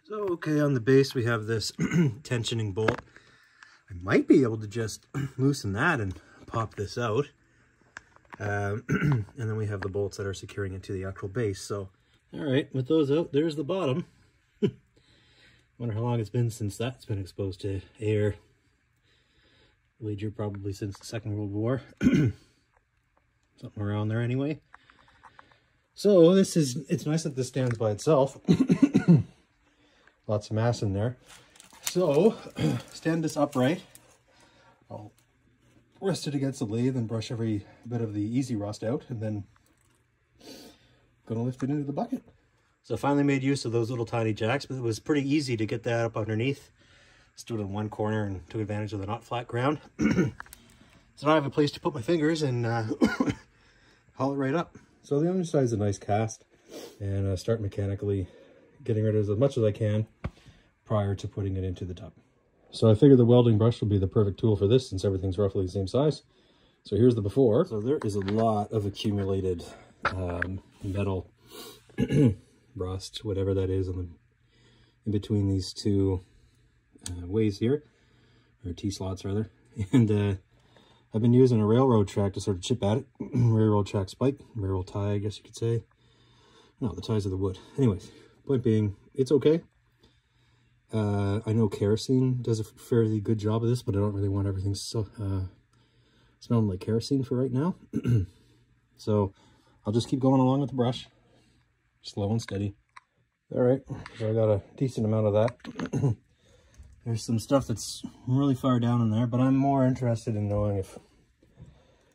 So, okay, on the base we have this tensioning bolt. I might be able to just loosen that and pop this out. And then we have the bolts that are securing it to the actual base. So, all right, with those out, there's the bottom. Wonder how long it's been since that's been exposed to air. Wager probably since the Second World War. Something around there anyway. So it's nice that this stands by itself. Lots of mass in there. So, stand this upright. I'll rest it against the lathe and brush every bit of the easy rust out, and then gonna lift it into the bucket. So I finally made use of those little tiny jacks, but it was pretty easy to get that up underneath. Stood in one corner and took advantage of the not flat ground. So now I have a place to put my fingers and haul it right up. So the underside is a nice cast, and start mechanically getting rid of as much as I can prior to putting it into the tub. So I figured the welding brush will be the perfect tool for this since everything's roughly the same size. So here's the before. So there is a lot of accumulated metal rust, whatever that is, in between these two ways here, or T-slots rather. And I've been using a railroad track to sort of chip at it. Railroad track spike, railroad tie, I guess you could say. No, the ties are the wood. Anyways, point being, it's okay. I know kerosene does a fairly good job of this, but I don't really want everything smelling like kerosene for right now. So I'll just keep going along with the brush, slow and steady. All right, so I got a decent amount of that. There's some stuff that's really far down in there, but I'm more interested in knowing if,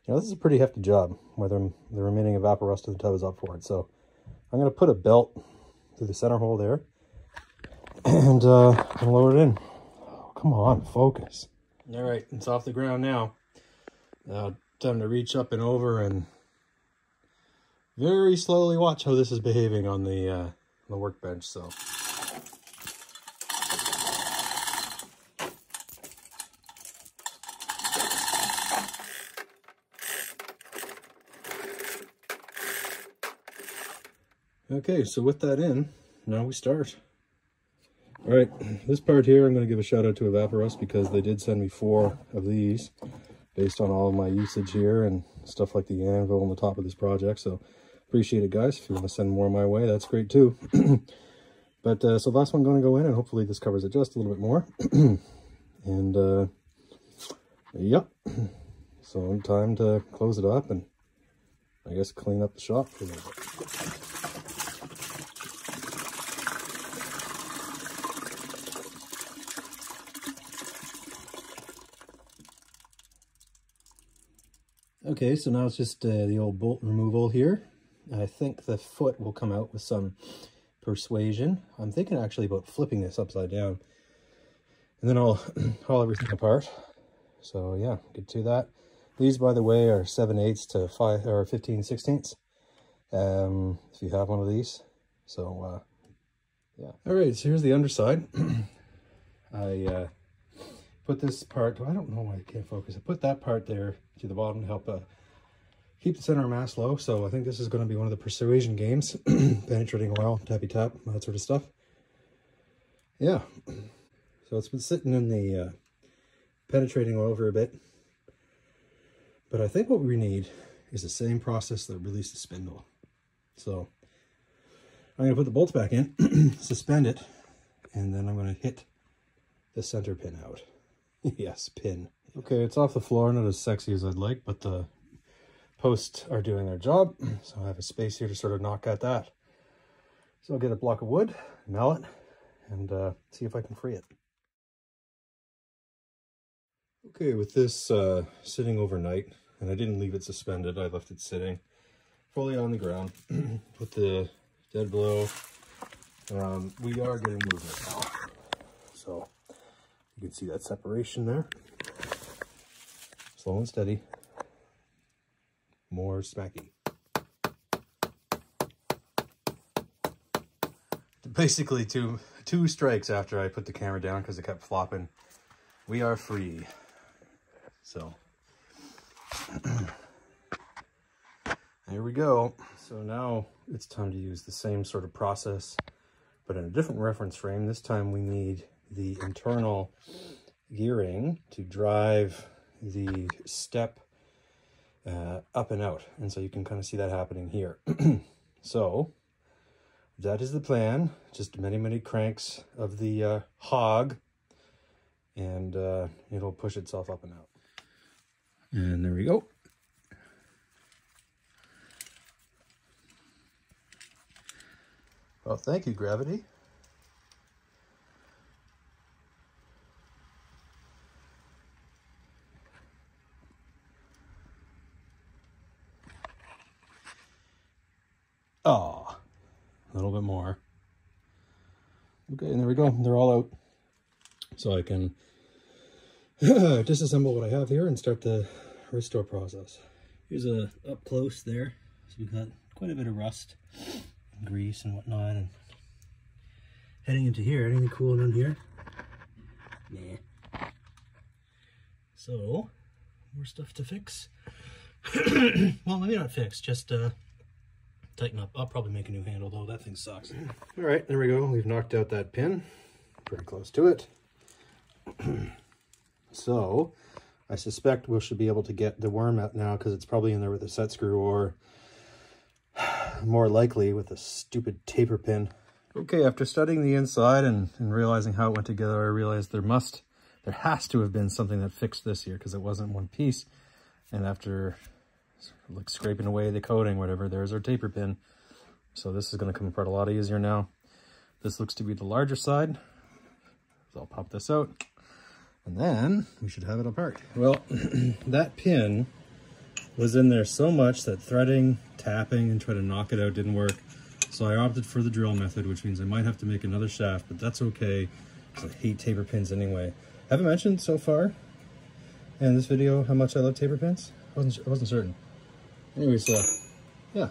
this is a pretty hefty job, whether the remaining evaporust of the tub is up for it. So I'm going to put a belt through the center hole there and lower it in. Oh, come on, focus. All right, it's off the ground now. Now time to reach up and over and very slowly watch how this is behaving on the workbench. So. Okay, so with that in, now we start. All right, this part here, I'm going to give a shout out to Evaporust because they did send me 4 of these based on all of my usage here and stuff like the anvil on the top of this project. So appreciate it, guys. If you want to send more my way, that's great too. But so last one going to go in, and hopefully this covers it just a little bit more. And yep, so time to close it up and I guess clean up the shop for a little bit. Okay, so now it's just the old bolt removal here. I think the foot will come out with some persuasion. I'm thinking actually about flipping this upside down. And then I'll haul everything apart. So yeah, get to that. These, by the way, are 7/8 to 5 or 15/16. If you have one of these. So yeah. All right, so here's the underside. I put this part, I don't know why I can't focus. I put that part there to the bottom to help keep the center of mass low. So I think this is going to be one of the persuasion games. Penetrating oil, tappy tap, that sort of stuff. Yeah. So it's been sitting in the penetrating oil for a bit. But I think what we need is the same process that released the spindle. So I'm going to put the bolts back in, suspend it, and then I'm going to hit the center pin out. Yes, pin. Okay, it's off the floor, not as sexy as I'd like, but the posts are doing their job. So I have a space here to sort of knock at that. So I'll get a block of wood, mallet, and see if I can free it. Okay, with this sitting overnight, and I didn't leave it suspended, I left it sitting fully on the ground. Put the dead blow. We are getting movement now. So you can see that separation there. Slow and steady. More smacky. Basically two strikes after I put the camera down because it kept flopping. We are free. So there we go. So now it's time to use the same sort of process but in a different reference frame. This time we need the internal gearing to drive the step up and out. And so you can kind of see that happening here. So that is the plan. Just many cranks of the hog, and it'll push itself up and out. And there we go. Well, thank you, gravity. Oh, a little bit more. Okay, and there we go. They're all out. So I can disassemble what I have here and start the restore process. Here's a up close there. So we've got quite a bit of rust and grease and whatnot. And heading into here, anything cool in here? Nah. So, more stuff to fix. Well, maybe not fix, just tighten up. I'll probably make a new handle though. That thing sucks. All right, there we go. We've knocked out that pin. Pretty close to it. So I suspect we should be able to get the worm out now, because it's probably in there with a set screw, or more likely with a stupid taper pin. Okay, after studying the inside and realizing how it went together, I realized there has to have been something that fixed this here, because it wasn't one piece. And after like scraping away the coating, whatever, there's our taper pin. So this is going to come apart a lot easier now. This looks to be the larger side. So I'll pop this out, and then we should have it apart. Well, that pin was in there so much that threading, tapping, and trying to knock it out didn't work. So I opted for the drill method, which means I might have to make another shaft, but that's okay, because I hate taper pins anyway. I haven't mentioned so far in this video how much I love taper pins. I wasn't certain. Anyway, so yeah,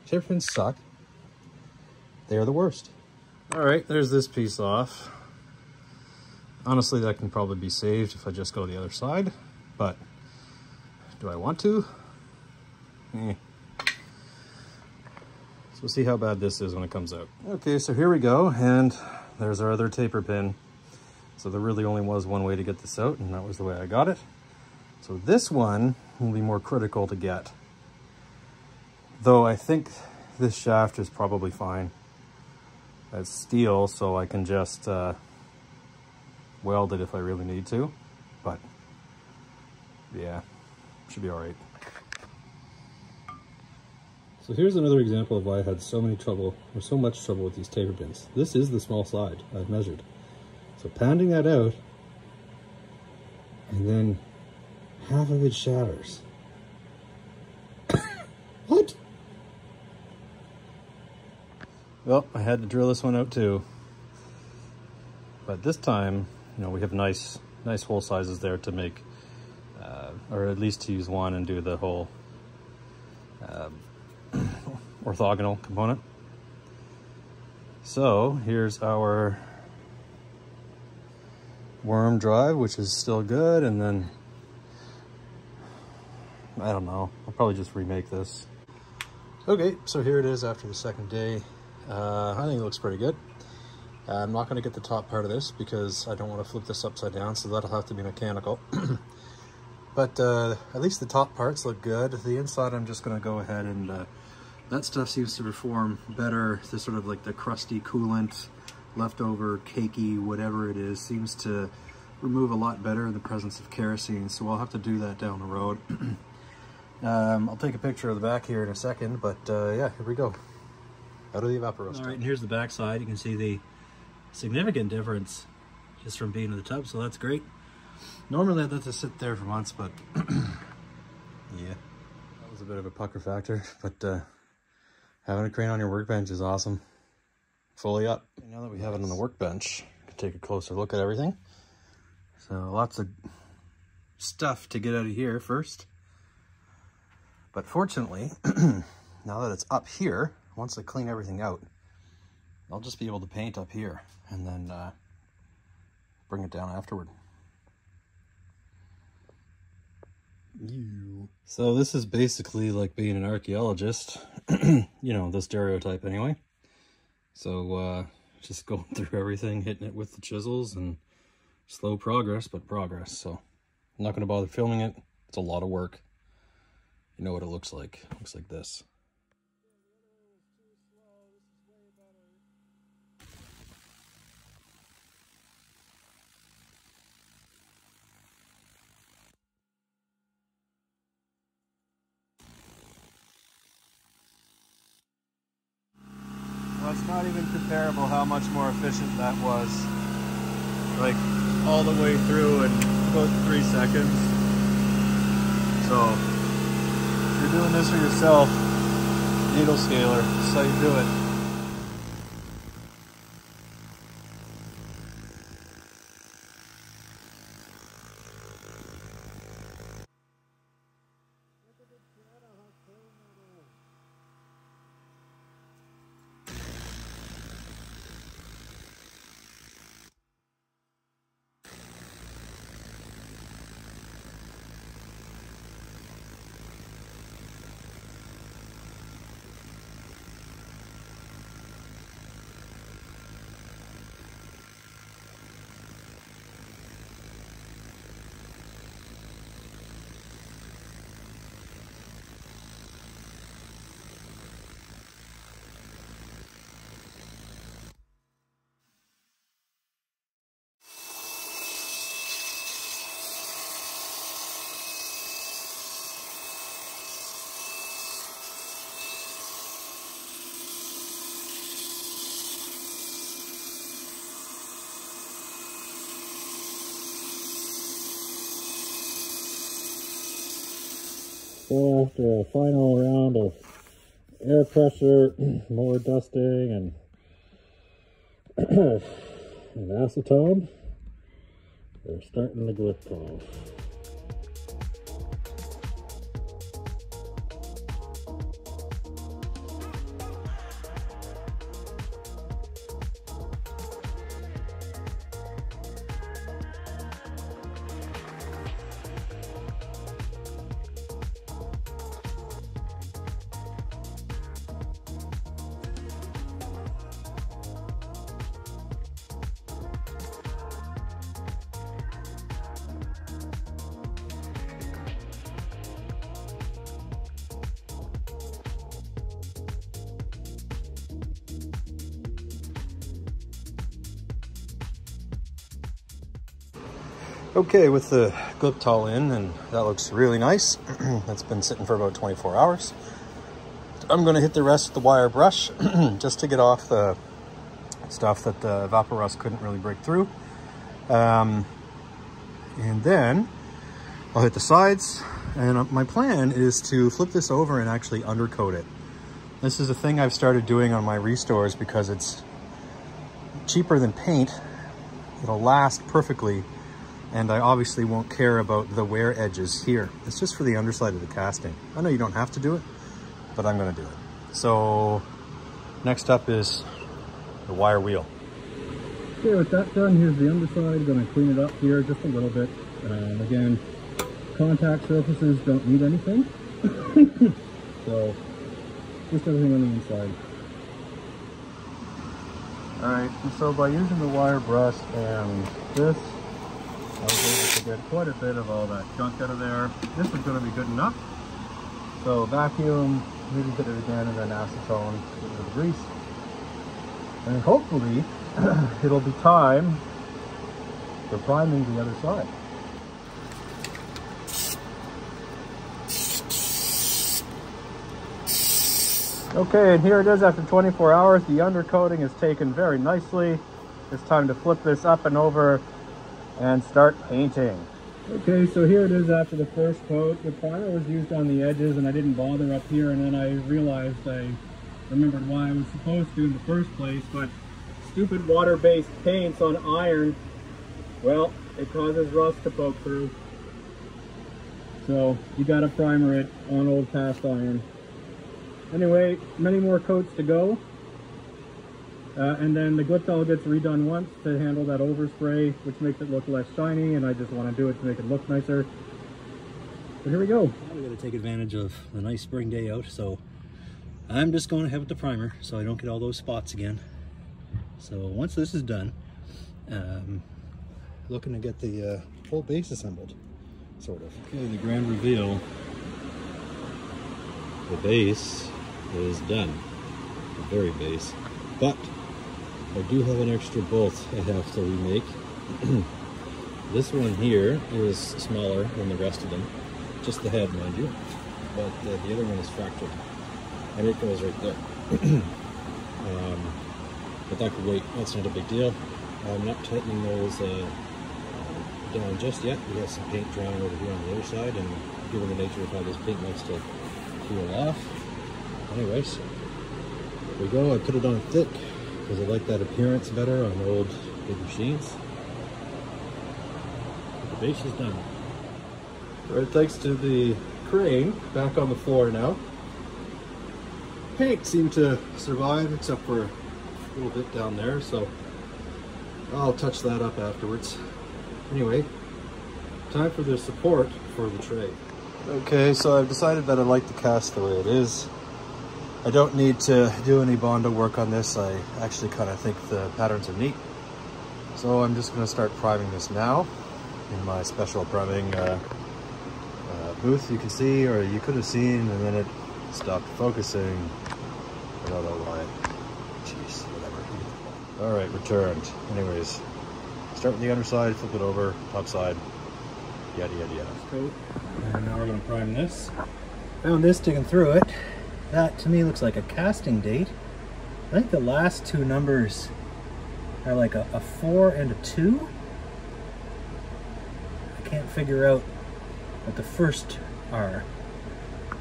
taper pins suck. They are the worst. All right, there's this piece off. Honestly, that can probably be saved if I just go the other side, but do I want to? So we'll see how bad this is when it comes out. Okay, so here we go, and there's our other taper pin. So there really only was one way to get this out, and that was the way I got it. So this one will be more critical to get. Though I think this shaft is probably fine. It's steel, so I can just weld it if I really need to. But yeah, should be all right. So here's another example of why I had so much trouble with these taper pins. This is the small side I've measured. So pounding that out, and then half of it shatters. What? Well, I had to drill this one out too. But this time, you know, we have nice hole sizes there to make, or at least to use one and do the whole orthogonal component. So here's our worm drive, which is still good, and then I don't know, I'll probably just remake this. Okay, so here it is after the second day. I think it looks pretty good. I'm not going to get the top part of this because I don't want to flip this upside down, so that'll have to be mechanical. But at least the top parts look good. The inside I'm just going to go ahead and that stuff seems to perform better. The sort of like the crusty coolant, leftover cakey, whatever it is, seems to remove a lot better in the presence of kerosene, so I'll have to do that down the road. I'll take a picture of the back here in a second, but yeah, here we go. Out of the evaporoster. All right, and here's the back side. You can see the significant difference just from being in the tub, so that's great. Normally I'd let this sit there for months, but yeah, that was a bit of a pucker factor, but having a crane on your workbench is awesome. Fully up. And now that we have it on the workbench, we can take a closer look at everything. So lots of stuff to get out of here first. But fortunately, now that it's up here, once I clean everything out, I'll just be able to paint up here and then bring it down afterward. So this is basically like being an archaeologist, you know, the stereotype anyway. So just going through everything, hitting it with the chisels, and slow progress, but progress. So I'm not going to bother filming it. It's a lot of work. You know what it looks like. It looks like this. Well, it's not even comparable how much more efficient that was. Like, all the way through in about 3 seconds. So, if you're doing this for yourself, needle scaler, that's how you do it. So after a final round of air pressure, more dusting, and acetone, we're starting the Gliptol. Okay, with the Gliptol in, and that looks really nice. That's been sitting for about 24 hours. I'm going to hit the rest with the wire brush just to get off the stuff that the Vaporust couldn't really break through. And then I'll hit the sides, and my plan is to flip this over and actually undercoat it. This is a thing I've started doing on my restores because it's cheaper than paint. It'll last perfectly. And I obviously won't care about the wear edges here. It's just for the underside of the casting. I know you don't have to do it, but I'm gonna do it. So next up is the wire wheel. Okay, with that done, here's the underside. Gonna clean it up here just a little bit. Again, contact surfaces don't need anything. So just everything on the inside. All right, and so by using the wire brush and this, I was able to get quite a bit of all that junk out of there. This is going to be good enough. So vacuum, maybe hit it again, and then acetone, get rid of the grease. And hopefully it'll be time for priming the other side. Okay, and here it is after 24 hours. The undercoating is taken very nicely. It's time to flip this up and over and start painting. Okay, so here it is after the first coat. The primer was used on the edges and I didn't bother up here, and then I realized I remembered why I was supposed to in the first place, but stupid water-based paints on iron, well, it causes rust to poke through. So you gotta primer it on old cast iron. Anyway, many more coats to go. And then the Gliptol gets redone once to handle that overspray, which makes it look less shiny, and I just want to do it to make it look nicer. But here we go. Now we got to take advantage of the nice spring day out, so I'm just going ahead with the primer so I don't get all those spots again. So once this is done, looking to get the whole base assembled, sort of. Okay, the grand reveal. The base is done, the very base, but I do have an extra bolt I have to remake. This one here is smaller than the rest of them, just the head, mind you, but the other one is fractured, and it goes right there. But that could wait, that's not a big deal. I'm not tightening those down just yet. We have some paint drying over here on the other side, and given the nature of how this paint likes to peel off. Anyways, here we go. I put it on thick because I like that appearance better on old big machines. The base is done. Right, thanks to the crane, back on the floor now. Paint seemed to survive except for a little bit down there, so I'll touch that up afterwards. Anyway, time for the support for the tray. Okay, so I've decided that I like the cast the way it is. I don't need to do any Bondo work on this. I actually kind of think the patterns are neat. So I'm just going to start priming this now in my special priming booth, you can see, or you could have seen, and then it stopped focusing. I don't know why. Jeez, whatever. All right, returned. Anyways, start with the underside, flip it over, top side, yada yada yada. Okay, and now we're going to prime this. Found this digging through it. That to me looks like a casting date. I think the last two numbers are like a 4 and a 2. I can't figure out what the first are,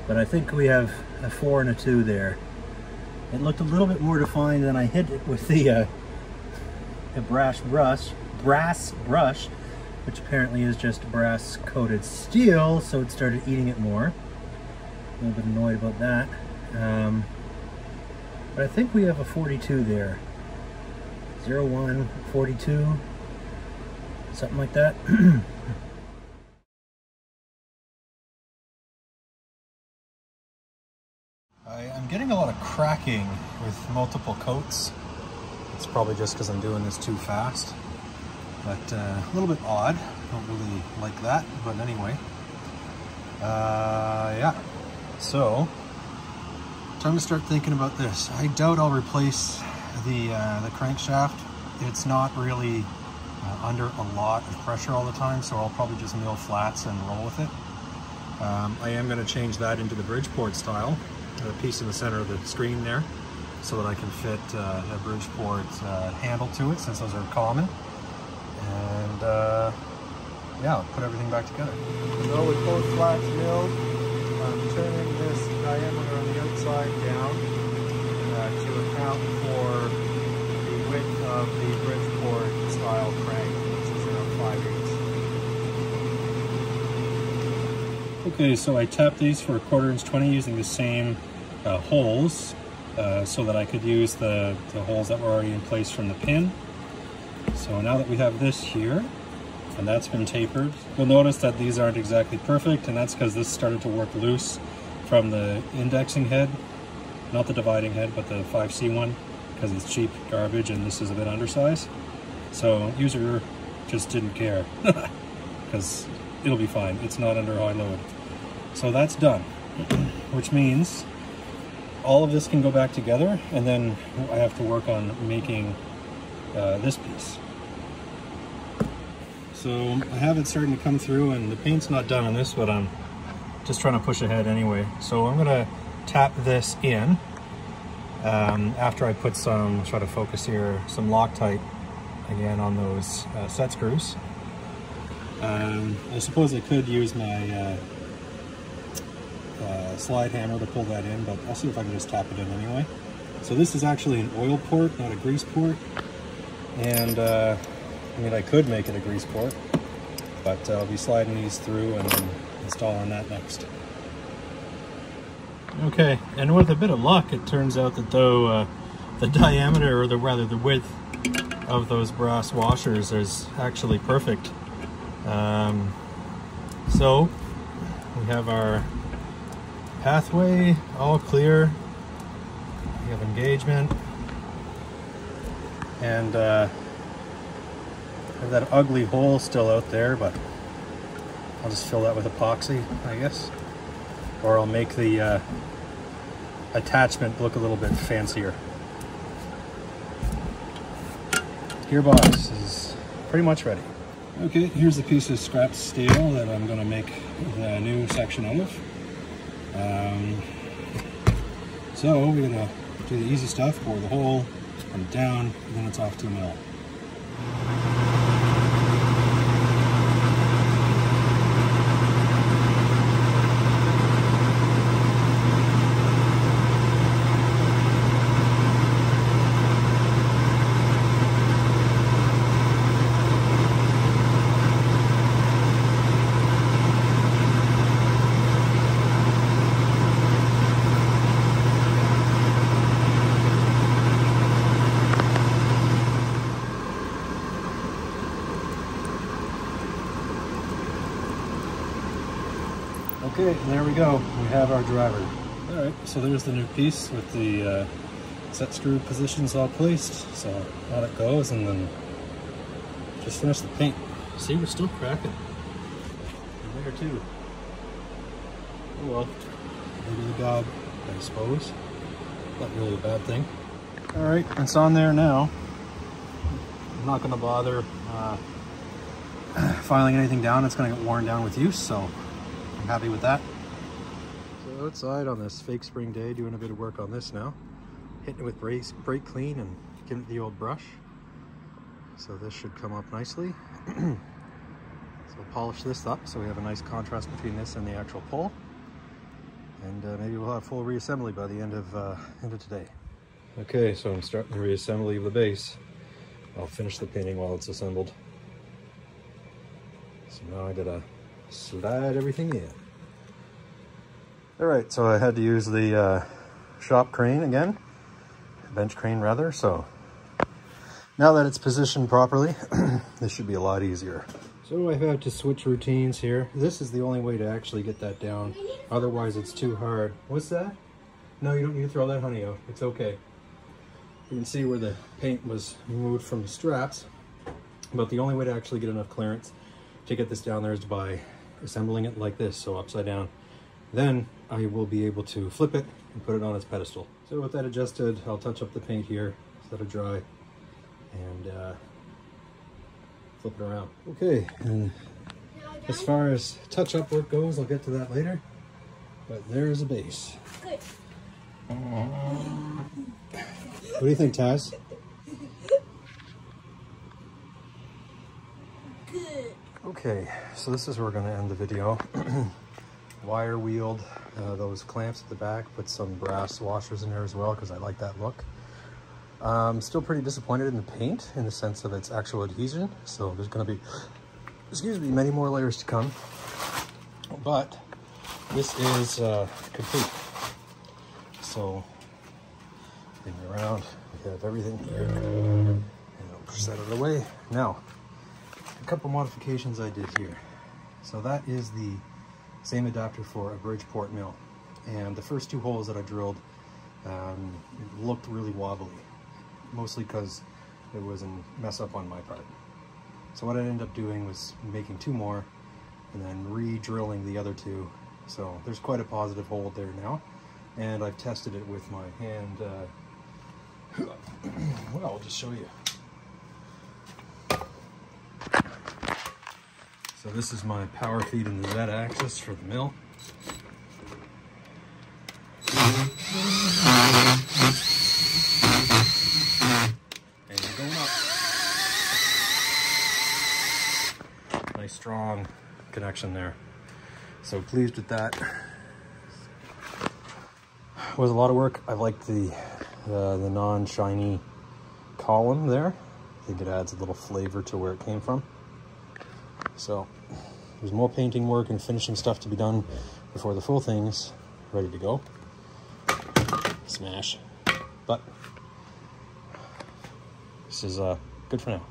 but I think we have a 4 and a 2 there. It looked a little bit more defined than I hit it with the brass brush, which apparently is just brass coated steel, so it started eating it more. A little bit annoyed about that. But I think we have a 42 there. 01, 42, something like that. I'm getting a lot of cracking with multiple coats. It's probably just because I'm doing this too fast, but a little bit odd. Don't really like that, but anyway. Yeah, so time to start thinking about this. I doubt I'll replace the crankshaft. It's not really under a lot of pressure all the time, so I'll probably just mill flats and roll with it. I am going to change that into the Bridgeport style, the piece in the center of the screen there, so that I can fit a Bridgeport handle to it, since those are common. And yeah, I'll put everything back together. So with both flats milled, I'm turning this diameter on the outside down to account for the width of the Bridgeport style crank, which is around 5/8. Okay, so I tapped these for a 1/4 inch 20 using the same holes so that I could use the holes that were already in place from the pin. So now that we have this here, and that's been tapered, you'll notice that these aren't exactly perfect, and that's because this started to work loose from the indexing head, not the dividing head, but the 5C one, because it's cheap garbage and this is a bit undersized. So user just didn't care, because it'll be fine. It's not under high load. So that's done, which means all of this can go back together, and then I have to work on making this piece. So I have it starting to come through, and the paint's not done on this, but I'm just trying to push ahead anyway. So I'm gonna tap this in after I put some, try to focus here, some Loctite again on those set screws. I suppose I could use my slide hammer to pull that in, but I'll see if I can just tap it in anyway. So this is actually an oil port, not a grease port. And I mean, I could make it a grease port, but I'll be sliding these through and then installing that next. Okay, and with a bit of luck, it turns out that though the diameter, or rather the width of those brass washers is actually perfect. So we have our pathway all clear. We have engagement. and I have that ugly hole still out there, but I'll just fill that with epoxy, I guess, or I'll make the attachment look a little bit fancier. Gearbox is pretty much ready. Okay, here's a piece of scrap steel that I'm going to make the new section out of. So we're going to do the easy stuff, bore the hole, put it down, and then it's off to a mill. Okay, there we go. We have our driver. All right, so there's the new piece with the set screw positions all placed. So out it goes, and then just finish the paint. See, we're still cracking. And there too. Oh well, maybe the dog, I suppose. Not really a bad thing. All right, it's on there now. I'm not gonna bother filing anything down. It's gonna get worn down with use, so I'm happy with that. So outside on this fake spring day, doing a bit of work on this now. Hitting it with brake clean and giving it the old brush. So this should come up nicely. So we'll polish this up so we have a nice contrast between this and the actual pole. And maybe we'll have full reassembly by the end of today. Okay, so I'm starting the reassembly of the base. I'll finish the painting while it's assembled. So now I gotta slide everything in. All right, so I had to use the shop crane again, bench crane rather. So now that it's positioned properly, this should be a lot easier. So I've had to switch routines here. This is the only way to actually get that down. Otherwise it's too hard. What's that? No, you don't need to throw that honey out. It's okay. You can see where the paint was removed from the straps, but the only way to actually get enough clearance to get this down there is by assembling it like this, so upside down. Then I will be able to flip it and put it on its pedestal. So with that adjusted, I'll touch up the paint here, let it dry, and flip it around. Okay, and as far as touch-up work goes, I'll get to that later, but there's a base. Good. What do you think, Taz? Good. Okay, so this is where we're going to end the video. Wire wheeled those clamps at the back, put some brass washers in there as well because I like that look. Still pretty disappointed in the paint in the sense of its actual adhesion, so there's going to be, excuse me, many more layers to come, but this is complete. So bring it around, we have everything here, and I'll push that out of the way. Now, a couple modifications I did here. So that is the same adapter for a Bridgeport mill, and the first two holes that I drilled it looked really wobbly, mostly because it was a mess up on my part. So what I ended up doing was making two more and then re-drilling the other two. So there's quite a positive hold there now, and I've tested it with my hand. Well, I'll just show you. So this is my power feed in the Z-axis for the mill. And you're going up. Nice strong connection there. So pleased with that. It was a lot of work. I liked the non-shiny column there. I think it adds a little flavor to where it came from. So there's more painting work and finishing stuff to be done before the full thing's ready to go. Smash. But this is good for now.